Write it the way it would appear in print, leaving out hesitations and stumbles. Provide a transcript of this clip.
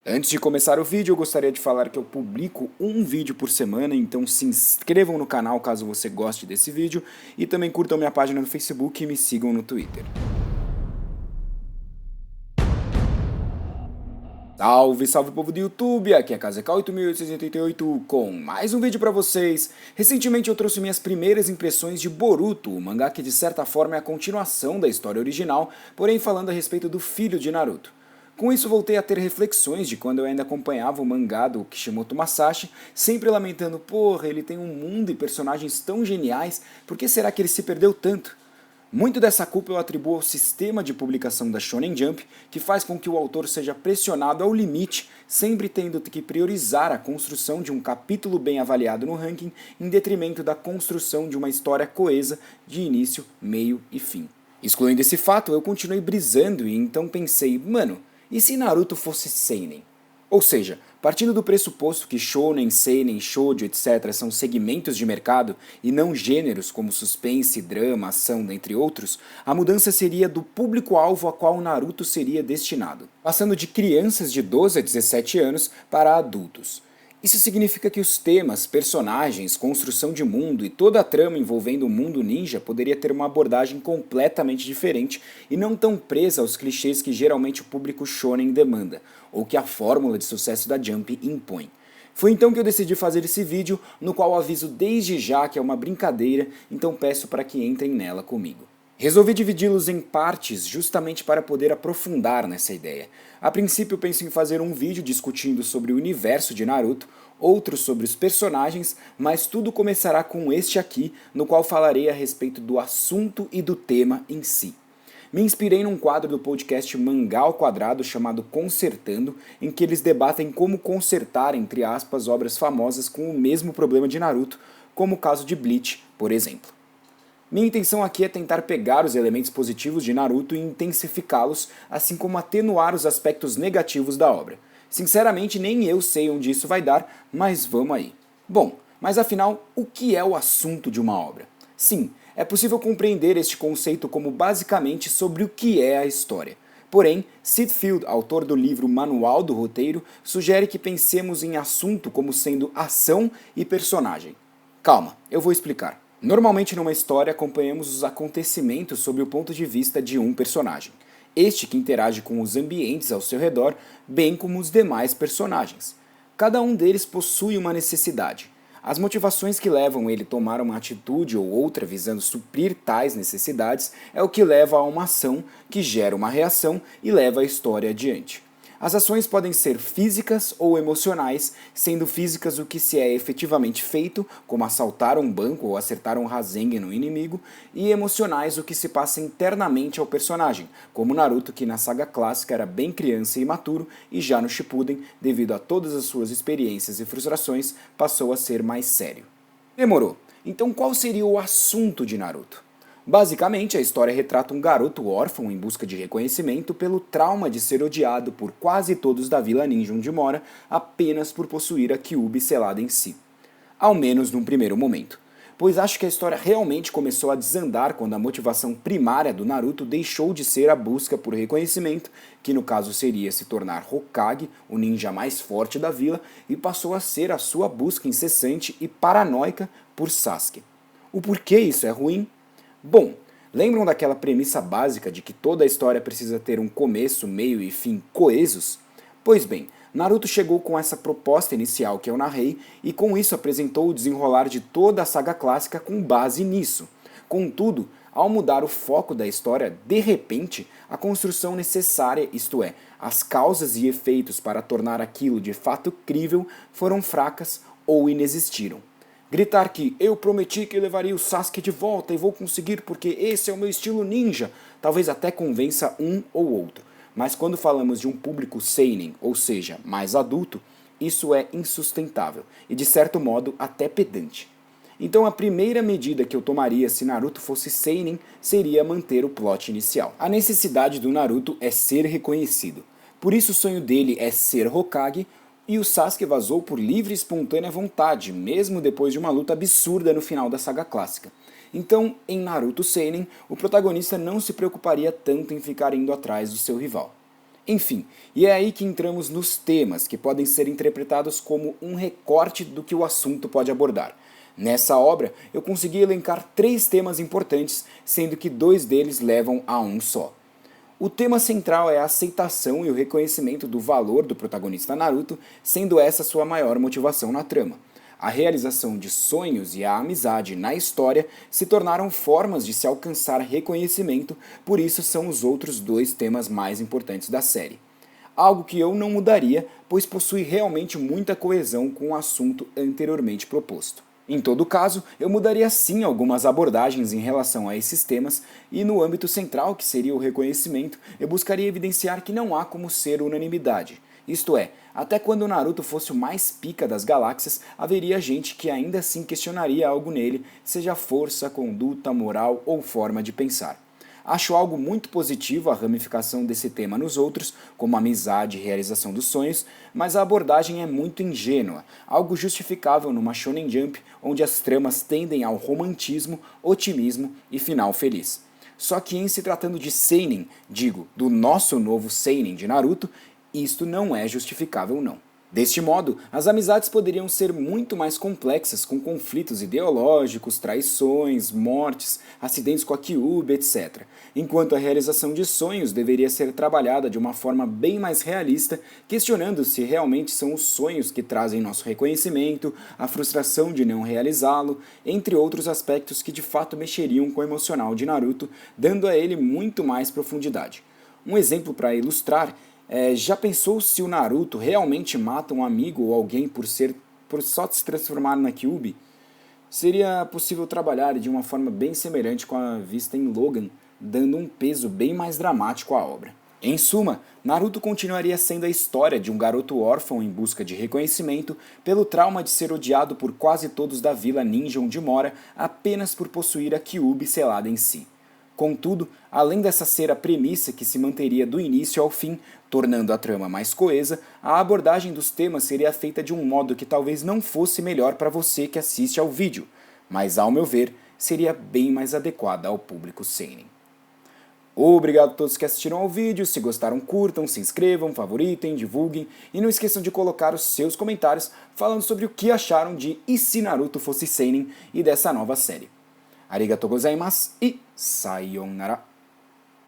Antes de começar o vídeo, eu gostaria de falar que eu publico um vídeo por semana, então se inscrevam no canal caso você goste desse vídeo e também curtam minha página no Facebook e me sigam no Twitter. Salve, salve povo do YouTube, aqui é a KZK8888 com mais um vídeo pra vocês. Recentemente eu trouxe minhas primeiras impressões de Boruto, o mangá que de certa forma é a continuação da história original, porém falando a respeito do filho de Naruto. Com isso voltei a ter reflexões de quando eu ainda acompanhava o mangá do Kishimoto Masashi, sempre lamentando, porra, ele tem um mundo e personagens tão geniais, por que será que ele se perdeu tanto? Muito dessa culpa eu atribuo ao sistema de publicação da Shonen Jump, que faz com que o autor seja pressionado ao limite, sempre tendo que priorizar a construção de um capítulo bem avaliado no ranking, em detrimento da construção de uma história coesa de início, meio e fim. Excluindo esse fato, eu continuei brisando e então pensei, mano, e se Naruto fosse seinen? Ou seja, partindo do pressuposto que shounen, seinen, shoujo, etc. são segmentos de mercado e não gêneros como suspense, drama, ação, dentre outros, a mudança seria do público-alvo a qual Naruto seria destinado, passando de crianças de 12 a 17 anos para adultos. Isso significa que os temas, personagens, construção de mundo e toda a trama envolvendo o mundo ninja poderia ter uma abordagem completamente diferente e não tão presa aos clichês que geralmente o público shonen demanda, ou que a fórmula de sucesso da Jump impõe. Foi então que eu decidi fazer esse vídeo, no qual aviso desde já que é uma brincadeira, então peço para que entrem nela comigo. Resolvi dividi-los em partes justamente para poder aprofundar nessa ideia. A princípio penso em fazer um vídeo discutindo sobre o universo de Naruto, outro sobre os personagens, mas tudo começará com este aqui, no qual falarei a respeito do assunto e do tema em si. Me inspirei num quadro do podcast Mangá ao Quadrado chamado Consertando, em que eles debatem como consertar, entre aspas, obras famosas com o mesmo problema de Naruto, como o caso de Bleach, por exemplo. Minha intenção aqui é tentar pegar os elementos positivos de Naruto e intensificá-los, assim como atenuar os aspectos negativos da obra. Sinceramente, nem eu sei onde isso vai dar, mas vamos aí. Bom, mas afinal, o que é o assunto de uma obra? Sim, é possível compreender este conceito como basicamente sobre o que é a história. Porém, Sid Field, autor do livro Manual do Roteiro, sugere que pensemos em assunto como sendo ação e personagem. Calma, eu vou explicar. Normalmente numa história acompanhamos os acontecimentos sob o ponto de vista de um personagem, este que interage com os ambientes ao seu redor, bem como os demais personagens. Cada um deles possui uma necessidade. As motivações que levam ele a tomar uma atitude ou outra visando suprir tais necessidades é o que leva a uma ação que gera uma reação e leva a história adiante. As ações podem ser físicas ou emocionais, sendo físicas o que se é efetivamente feito, como assaltar um banco ou acertar um Rasengan no inimigo, e emocionais o que se passa internamente ao personagem, como Naruto que na saga clássica era bem criança e imaturo, e já no Shippuden, devido a todas as suas experiências e frustrações, passou a ser mais sério. Demorou. Então qual seria o assunto de Naruto? Basicamente, a história retrata um garoto órfão em busca de reconhecimento pelo trauma de ser odiado por quase todos da Vila Ninja onde mora apenas por possuir a Kyuubi selada em si. Ao menos num primeiro momento. Pois acho que a história realmente começou a desandar quando a motivação primária do Naruto deixou de ser a busca por reconhecimento, que no caso seria se tornar Hokage, o ninja mais forte da vila, e passou a ser a sua busca incessante e paranoica por Sasuke. O porquê isso é ruim? Bom, lembram daquela premissa básica de que toda a história precisa ter um começo, meio e fim coesos? Pois bem, Naruto chegou com essa proposta inicial que eu narrei e com isso apresentou o desenrolar de toda a saga clássica com base nisso. Contudo, ao mudar o foco da história, de repente, a construção necessária, isto é, as causas e efeitos para tornar aquilo de fato crível, foram fracas ou inexistiram. Gritar que eu prometi que levaria o Sasuke de volta e vou conseguir porque esse é o meu estilo ninja, talvez até convença um ou outro. Mas quando falamos de um público seinen, ou seja, mais adulto, isso é insustentável e de certo modo até pedante. Então a primeira medida que eu tomaria se Naruto fosse seinen seria manter o plot inicial. A necessidade do Naruto é ser reconhecido. Por isso o sonho dele é ser Hokage, e o Sasuke vazou por livre e espontânea vontade, mesmo depois de uma luta absurda no final da saga clássica. Então, em Naruto Seinen, o protagonista não se preocuparia tanto em ficar indo atrás do seu rival. Enfim, e é aí que entramos nos temas, que podem ser interpretados como um recorte do que o assunto pode abordar. Nessa obra, eu consegui elencar 3 temas importantes, sendo que 2 deles levam a um só. O tema central é a aceitação e o reconhecimento do valor do protagonista Naruto, sendo essa sua maior motivação na trama. A realização de sonhos e a amizade na história se tornaram formas de se alcançar reconhecimento, por isso são os outros 2 temas mais importantes da série. Algo que eu não mudaria, pois possui realmente muita coesão com o assunto anteriormente proposto. Em todo caso, eu mudaria sim algumas abordagens em relação a esses temas, e no âmbito central, que seria o reconhecimento, eu buscaria evidenciar que não há como ser unanimidade. Isto é, até quando Naruto fosse o mais pica das galáxias, haveria gente que ainda assim questionaria algo nele, seja força, conduta, moral ou forma de pensar. Acho algo muito positivo a ramificação desse tema nos outros, como amizade e realização dos sonhos, mas a abordagem é muito ingênua, algo justificável numa Shonen Jump onde as tramas tendem ao romantismo, otimismo e final feliz. Só que em se tratando de seinen, digo, do nosso novo seinen de Naruto, isto não é justificável não. Deste modo, as amizades poderiam ser muito mais complexas, com conflitos ideológicos, traições, mortes, acidentes com a Kyuubi, etc. Enquanto a realização de sonhos deveria ser trabalhada de uma forma bem mais realista, questionando se realmente são os sonhos que trazem nosso reconhecimento, a frustração de não realizá-lo, entre outros aspectos que de fato mexeriam com o emocional de Naruto, dando a ele muito mais profundidade. Um exemplo para ilustrar já pensou se o Naruto realmente mata um amigo ou alguém por só se transformar na Kyuubi? Seria possível trabalhar de uma forma bem semelhante com a vista em Logan, dando um peso bem mais dramático à obra. Em suma, Naruto continuaria sendo a história de um garoto órfão em busca de reconhecimento pelo trauma de ser odiado por quase todos da vila ninja onde mora apenas por possuir a Kyuubi selada em si. Contudo, além dessa ser a premissa que se manteria do início ao fim, tornando a trama mais coesa, a abordagem dos temas seria feita de um modo que talvez não fosse melhor para você que assiste ao vídeo, mas ao meu ver, seria bem mais adequada ao público seinen. Obrigado a todos que assistiram ao vídeo, se gostaram curtam, se inscrevam, favoritem, divulguem e não esqueçam de colocar os seus comentários falando sobre o que acharam de E se Naruto fosse seinen e dessa nova série. Arigatou gozaimasu e sayonara.